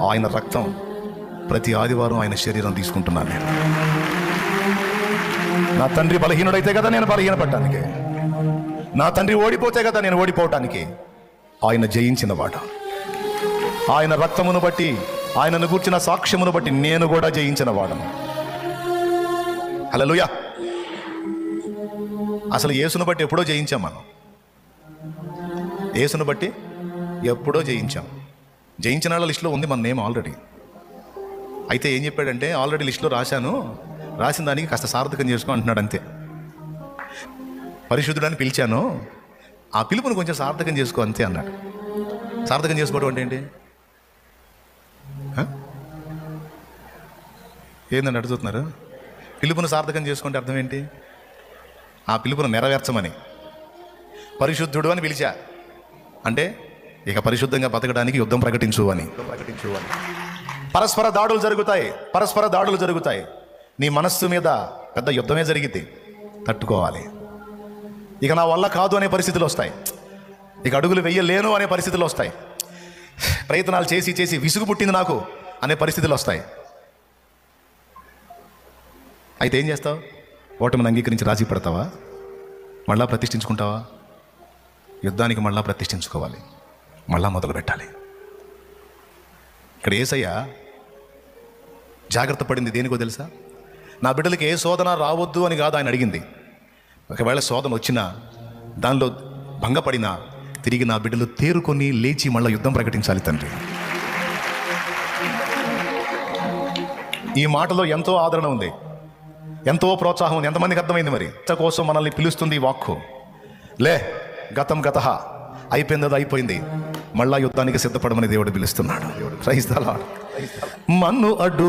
ఆయన రక్తం ప్రతి ఆదివారం ఆయన శరీరం తీసుకుంటున్నాను నేను. నా తండ్రి బలహీనుడైతే కదా నేను బలహీనపడటానికి, నా తండ్రి ఓడిపోతే కదా నేను ఓడిపోవటానికి. ఆయన జయించినవాడు. ఆయన రక్తమును బట్టి, ఆయనను గూర్చిన సాక్ష్యమును బట్టి నేను కూడా జయించిన వాడను. హల్లెలూయా. అసలు యేసును బట్టి ఎప్పుడో జయించాం మనం. యేసును బట్టి ఎప్పుడో జయించాం. జయించిన వాళ్ళ లిస్టులో ఉంది మన నేమ్ ఆల్రెడీ. అయితే ఏం చెప్పాడంటే, ఆల్రెడీ లిస్టులో రాశాను, రాసిన దానికి కాస్త సార్థకం చేసుకో అంటున్నాడు అంతే. పరిశుద్ధుడని పిలిచాను, ఆ పిలుపును కొంచెం సార్థకం చేసుకో అంతే అన్నాడు. సార్థకం చేసుకోవడం అంటే ఏంటి? ఏందండి అడుగుతున్నారు? పిలుపును సార్థకం చేసుకుంటే అర్థం ఏంటి? ఆ పిలుపును నెరవేర్చమని. పరిశుద్ధుడు అని పిలిచా అంటే ఇక పరిశుద్ధంగా బతకడానికి యుద్ధం ప్రకటించు అని. పరస్పర దాడులు జరుగుతాయి. నీ మనస్సు మీద పెద్ద యుద్ధమే జరిగితే తట్టుకోవాలి. ఇక నా వల్ల కాదు అనే పరిస్థితులు వస్తాయి, ఇక అడుగులు వెయ్యలేను అనే పరిస్థితులు వస్తాయి, ప్రయత్నాలు చేసి విసుగు పుట్టింది నాకు అనే పరిస్థితులు వస్తాయి. అయితే ఏం చేస్తావు? ఓటమిని అంగీకరించి రాజీ పడతావా? మళ్ళా ప్రతిష్ఠించుకుంటావా? యుద్ధానికి మళ్ళా ప్రతిష్ఠించుకోవాలి, మళ్ళా మొదలు పెట్టాలి. ఇక్కడ యేసయ్య జాగ్రత్త పడింది దేనికో తెలుసా? నా బిడ్డలకి ఏ శోధన రావద్దు అని కాదు ఆయన అడిగింది. ఒకవేళ శోధన వచ్చినా, దానిలో భంగపడినా, తిరిగి నా బిడ్డలు తేరుకొని లేచి మళ్ళీ యుద్ధం ప్రకటించాలి తండ్రి. ఈ మాటలో ఎంతో ఆదరణ ఉంది, ఎంతో ప్రోత్సాహం ఉంది. ఎంతమందికి అర్థమైంది? మరి కోసం మనల్ని పిలుస్తుంది ఈ వాక్కు. లే, గతం గతః, అయిపోయింది, అది అయిపోయింది, మళ్ళా యుద్ధానికి సిద్ధపడమని దేవుడు పిలుస్తున్నాడు. Praise the Lord. మన్ను అడ్డు